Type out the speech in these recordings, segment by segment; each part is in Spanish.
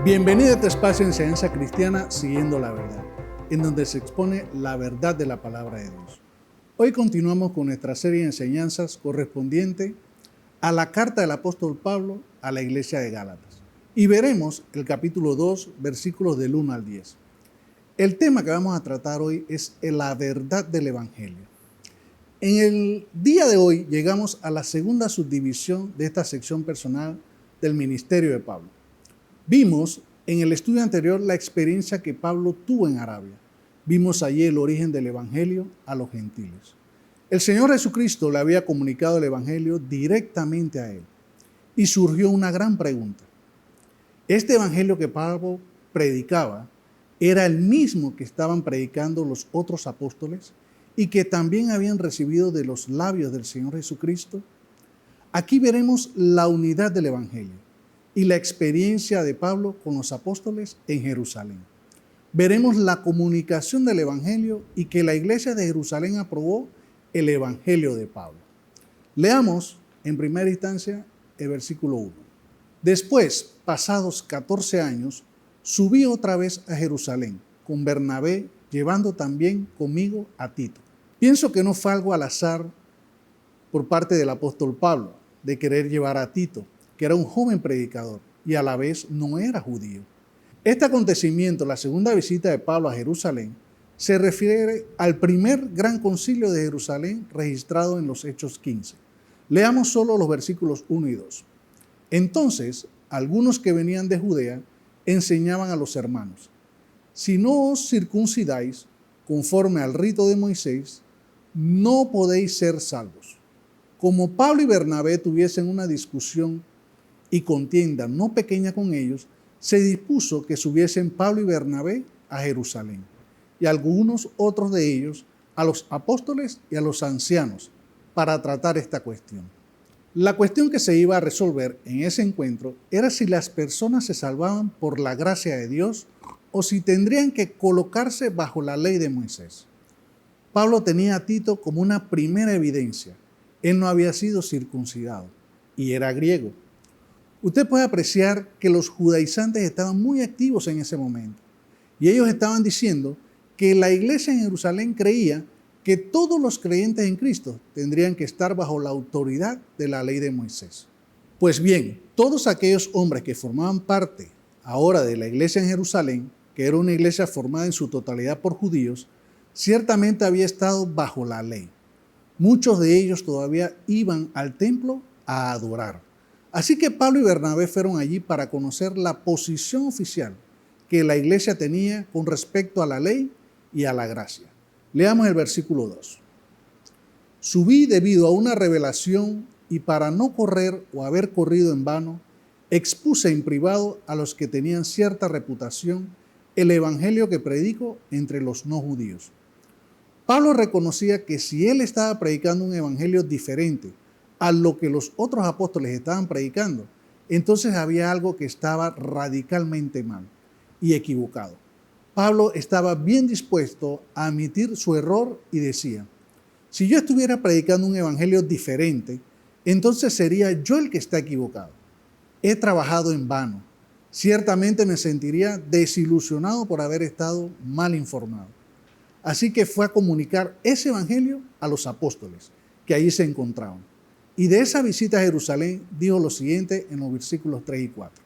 Bienvenido a este espacio de enseñanza cristiana Siguiendo la Verdad, en donde se expone la verdad de la palabra de Dios. Hoy continuamos con nuestra serie de enseñanzas correspondiente a la carta del apóstol Pablo a la iglesia de Gálatas. Y veremos el capítulo 2, versículos del 1 al 10. El tema que vamos a tratar hoy es la verdad del Evangelio. En el día de hoy llegamos a la segunda subdivisión de esta sección personal del ministerio de Pablo. Vimos en el estudio anterior la experiencia que Pablo tuvo en Arabia. Vimos allí el origen del Evangelio a los gentiles. El Señor Jesucristo le había comunicado el Evangelio directamente a él. Y surgió una gran pregunta. ¿Este Evangelio que Pablo predicaba era el mismo que estaban predicando los otros apóstoles y que también habían recibido de los labios del Señor Jesucristo? Aquí veremos la unidad del Evangelio y la experiencia de Pablo con los apóstoles en Jerusalén. Veremos la comunicación del Evangelio y que la iglesia de Jerusalén aprobó el Evangelio de Pablo. Leamos en primera instancia el versículo 1. Después, pasados 14 años, subí otra vez a Jerusalén con Bernabé, llevando también conmigo a Tito. Pienso que no fue algo al azar por parte del apóstol Pablo de querer llevar a Tito, que era un joven predicador y a la vez no era judío. Este acontecimiento, la segunda visita de Pablo a Jerusalén, se refiere al primer gran concilio de Jerusalén registrado en los Hechos 15. Leamos solo los versículos 1 y 2. Entonces, algunos que venían de Judea enseñaban a los hermanos: si no os circuncidáis conforme al rito de Moisés, no podéis ser salvos. Como Pablo y Bernabé tuviesen una discusión y contienda no pequeña con ellos, se dispuso que subiesen Pablo y Bernabé a Jerusalén, y algunos otros de ellos a los apóstoles y a los ancianos, para tratar esta cuestión. La cuestión que se iba a resolver en ese encuentro era si las personas se salvaban por la gracia de Dios o si tendrían que colocarse bajo la ley de Moisés. Pablo tenía a Tito como una primera evidencia. Él no había sido circuncidado y era griego. Usted puede apreciar que los judaizantes estaban muy activos en ese momento y ellos estaban diciendo que la iglesia en Jerusalén creía que todos los creyentes en Cristo tendrían que estar bajo la autoridad de la ley de Moisés. Pues bien, todos aquellos hombres que formaban parte ahora de la iglesia en Jerusalén, que era una iglesia formada en su totalidad por judíos, ciertamente había estado bajo la ley. Muchos de ellos todavía iban al templo a adorar. Así que Pablo y Bernabé fueron allí para conocer la posición oficial que la iglesia tenía con respecto a la ley y a la gracia. Leamos el versículo 2. Subí debido a una revelación y para no correr o haber corrido en vano, expuse en privado a los que tenían cierta reputación el evangelio que predico entre los no judíos. Pablo reconocía que si él estaba predicando un evangelio diferente a lo que los otros apóstoles estaban predicando, entonces había algo que estaba radicalmente mal y equivocado. Pablo estaba bien dispuesto a admitir su error y decía: si yo estuviera predicando un evangelio diferente, entonces sería yo el que está equivocado. He trabajado en vano. Ciertamente me sentiría desilusionado por haber estado mal informado. Así que fue a comunicar ese evangelio a los apóstoles que allí se encontraban. Y de esa visita a Jerusalén dijo lo siguiente en los versículos 3 y 4.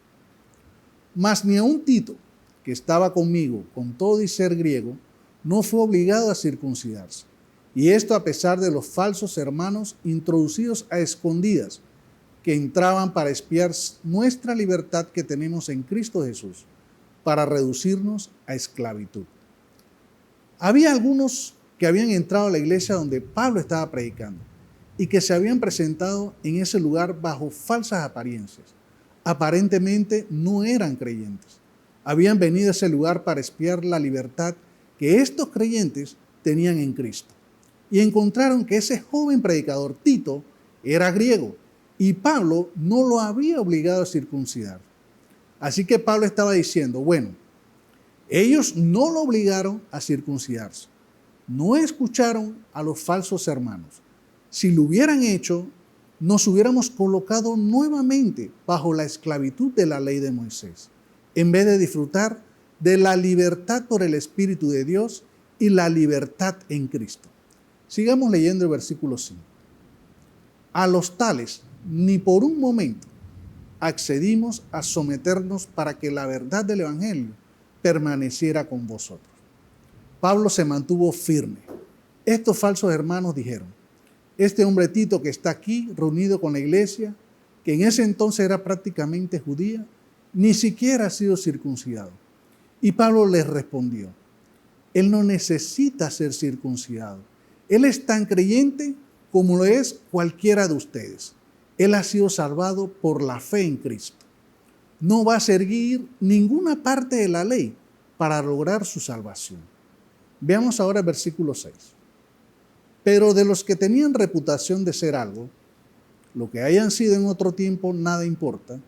Mas ni aun Tito, que estaba conmigo con todo y ser griego, no fue obligado a circuncidarse. Y esto a pesar de los falsos hermanos introducidos a escondidas, que entraban para espiar nuestra libertad que tenemos en Cristo Jesús, para reducirnos a esclavitud. Había algunos que habían entrado a la iglesia donde Pablo estaba predicando y que se habían presentado en ese lugar bajo falsas apariencias. Aparentemente no eran creyentes. Habían venido a ese lugar para espiar la libertad que estos creyentes tenían en Cristo. Y encontraron que ese joven predicador, Tito, era griego y Pablo no lo había obligado a circuncidar. Así que Pablo estaba diciendo: bueno, ellos no lo obligaron a circuncidarse. No escucharon a los falsos hermanos. Si lo hubieran hecho, nos hubiéramos colocado nuevamente bajo la esclavitud de la ley de Moisés. en vez de disfrutar de la libertad por el Espíritu de Dios y la libertad en Cristo. Sigamos leyendo el versículo 5. A los tales, ni por un momento accedimos a someternos para que la verdad del Evangelio permaneciera con vosotros. Pablo se mantuvo firme. Estos falsos hermanos dijeron, este hombre Tito que está aquí reunido con la iglesia, que en ese entonces era prácticamente judía, ni siquiera ha sido circuncidado. Y Pablo les respondió, él no necesita ser circuncidado. Él es tan creyente como lo es cualquiera de ustedes. Él ha sido salvado por la fe en Cristo. No va a seguir ninguna parte de la ley para lograr su salvación. Veamos ahora el versículo 6. Pero de los que tenían reputación de ser algo, lo que hayan sido en otro tiempo, nada importa.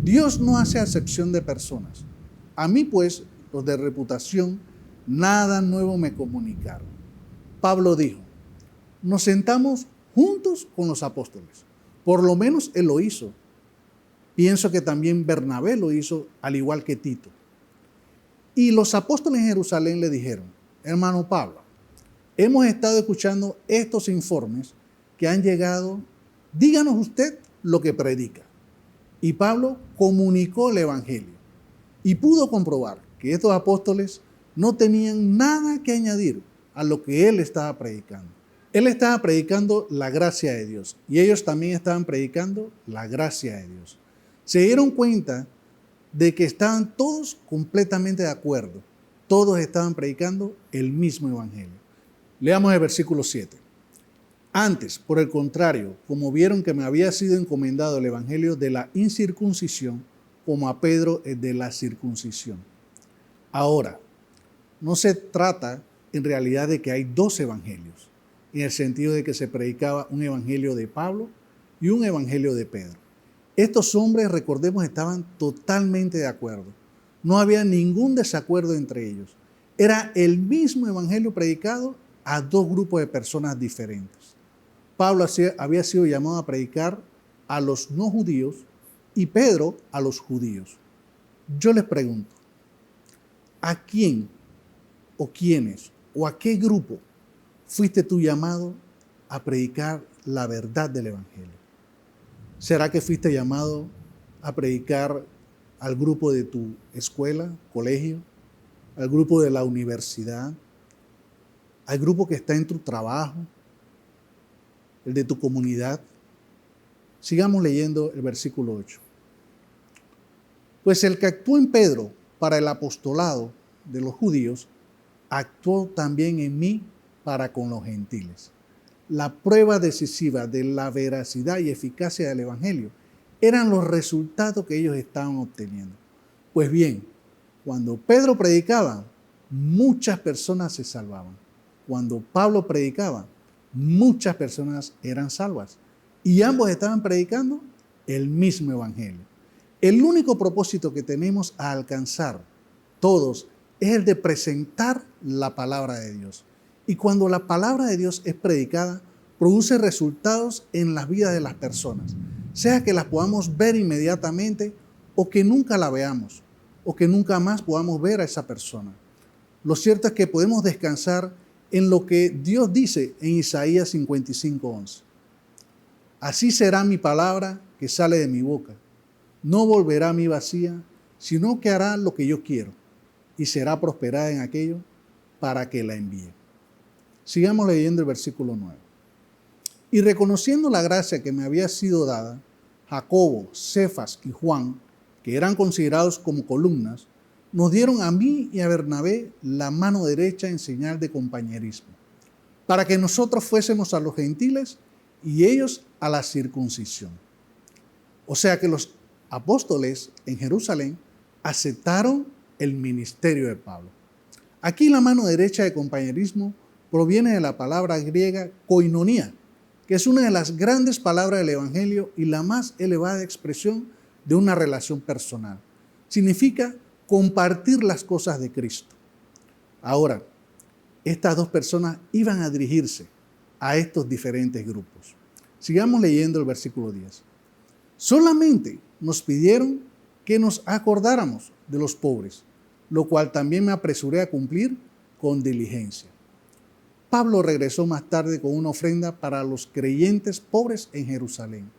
Dios no hace acepción de personas. A mí, pues, los de reputación, nada nuevo me comunicaron. Pablo dijo, nos sentamos juntos con los apóstoles. Por lo menos él lo hizo. Pienso que también Bernabé lo hizo, al igual que Tito. Y los apóstoles en Jerusalén le dijeron, hermano Pablo, hemos estado escuchando estos informes que han llegado. Díganos usted lo que predica. Y Pablo comunicó el Evangelio y pudo comprobar que estos apóstoles no tenían nada que añadir a lo que él estaba predicando. Él estaba predicando la gracia de Dios y ellos también estaban predicando la gracia de Dios. Se dieron cuenta de que estaban todos completamente de acuerdo. Todos estaban predicando el mismo Evangelio. Leamos el versículo 7. Antes, por el contrario, como vieron que me había sido encomendado el Evangelio de la incircuncisión, como a Pedro el de la circuncisión. Ahora, no se trata en realidad de que hay dos evangelios, en el sentido de que se predicaba un evangelio de Pablo y un evangelio de Pedro. Estos hombres, recordemos, estaban totalmente de acuerdo. No había ningún desacuerdo entre ellos. Era el mismo evangelio predicado a dos grupos de personas diferentes. Pablo había sido llamado a predicar a los no judíos y Pedro a los judíos. Yo les pregunto, ¿a quién o quiénes o a qué grupo fuiste tú llamado a predicar la verdad del Evangelio? ¿Será que fuiste llamado a predicar al grupo de tu escuela, colegio, al grupo de la universidad, al grupo que está en tu trabajo, el de tu comunidad? Sigamos leyendo el versículo 8. Pues el que actuó en Pedro para el apostolado de los judíos, actuó también en mí para con los gentiles. La prueba decisiva de la veracidad y eficacia del Evangelio eran los resultados que ellos estaban obteniendo. Pues bien, cuando Pedro predicaba, muchas personas se salvaban. Cuando Pablo predicaba, muchas personas eran salvas. Y ambos estaban predicando el mismo Evangelio. El único propósito que tenemos a alcanzar todos es el de presentar la palabra de Dios. Y cuando la palabra de Dios es predicada, produce resultados en las vidas de las personas, sea que las podamos ver inmediatamente o que nunca la veamos, o que nunca más podamos ver a esa persona. Lo cierto es que podemos descansar en lo que Dios dice en Isaías 55:11. Así será mi palabra que sale de mi boca. No volverá a mí vacía, sino que hará lo que yo quiero y será prosperada en aquello para que la envíe. Sigamos leyendo el versículo 9. Y reconociendo la gracia que me había sido dada, Jacobo, Cefas y Juan, que eran considerados como columnas, nos dieron a mí y a Bernabé la mano derecha en señal de compañerismo, para que nosotros fuésemos a los gentiles y ellos a la circuncisión. O sea que los apóstoles en Jerusalén aceptaron el ministerio de Pablo. Aquí la mano derecha de compañerismo proviene de la palabra griega koinonía, que es una de las grandes palabras del Evangelio y la más elevada expresión de una relación personal. Significa compartir las cosas de Cristo. Ahora, estas dos personas iban a dirigirse a estos diferentes grupos. Sigamos leyendo el versículo 10. Solamente nos pidieron que nos acordáramos de los pobres, lo cual también me apresuré a cumplir con diligencia. Pablo regresó más tarde con una ofrenda para los creyentes pobres en Jerusalén,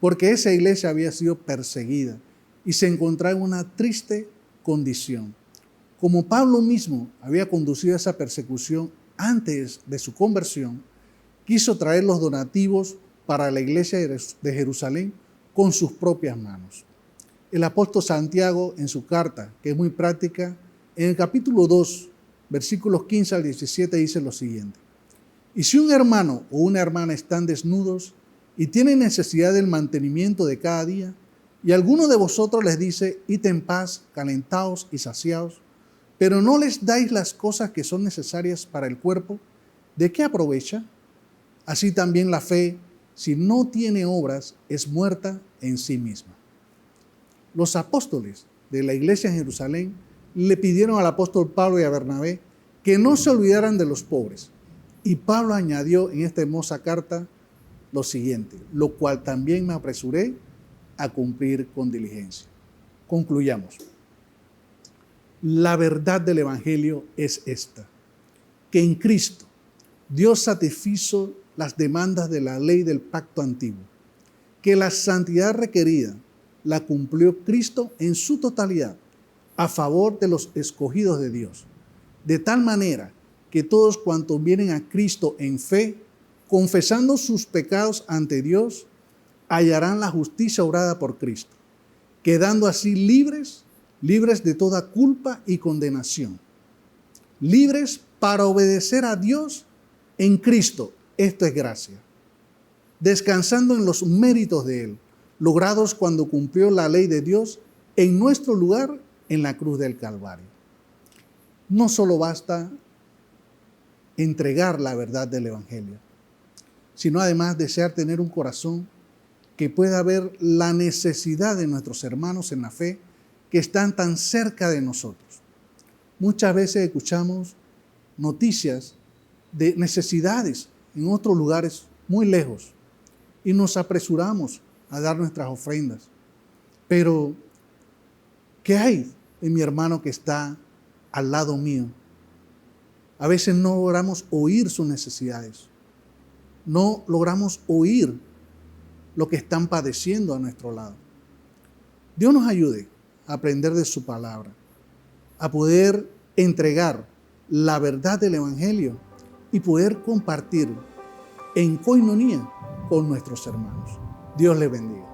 porque esa iglesia había sido perseguida y se encontraba en una triste condición. Como Pablo mismo había conducido esa persecución antes de su conversión, quiso traer los donativos para la iglesia de Jerusalén con sus propias manos. El apóstol Santiago, en su carta, que es muy práctica, en el capítulo 2, versículos 15 al 17, dice lo siguiente: y si un hermano o una hermana están desnudos y tienen necesidad del mantenimiento de cada día, y alguno de vosotros les dice, id en paz, calentaos y saciaos, pero no les dais las cosas que son necesarias para el cuerpo, ¿de qué aprovecha? Así también la fe, si no tiene obras, es muerta en sí misma. Los apóstoles de la iglesia en Jerusalén le pidieron al apóstol Pablo y a Bernabé que no se olvidaran de los pobres. Y Pablo añadió en esta hermosa carta lo siguiente: lo cual también me apresuré a cumplir con diligencia. Concluyamos. La verdad del Evangelio es esta: que en Cristo Dios satisfizo las demandas de la ley del pacto antiguo, que la santidad requerida la cumplió Cristo en su totalidad a favor de los escogidos de Dios, de tal manera que todos cuantos vienen a Cristo en fe, confesando sus pecados ante Dios, hallarán la justicia obrada por Cristo, quedando así libres de toda culpa y condenación, libres para obedecer a Dios en Cristo. Esto es gracia, descansando en los méritos de Él, logrados cuando cumplió la ley de Dios en nuestro lugar en la cruz del Calvario. No solo basta entregar la verdad del Evangelio, sino además desear tener un corazón que pueda ver la necesidad de nuestros hermanos en la fe que están tan cerca de nosotros. Muchas veces escuchamos noticias de necesidades en otros lugares muy lejos y nos apresuramos a dar nuestras ofrendas. Pero, ¿qué hay en mi hermano que está al lado mío? A veces no logramos oír sus necesidades. No logramos oír lo que están padeciendo a nuestro lado. Dios nos ayude a aprender de su palabra, a poder entregar la verdad del Evangelio y poder compartir en coinonía con nuestros hermanos. Dios les bendiga.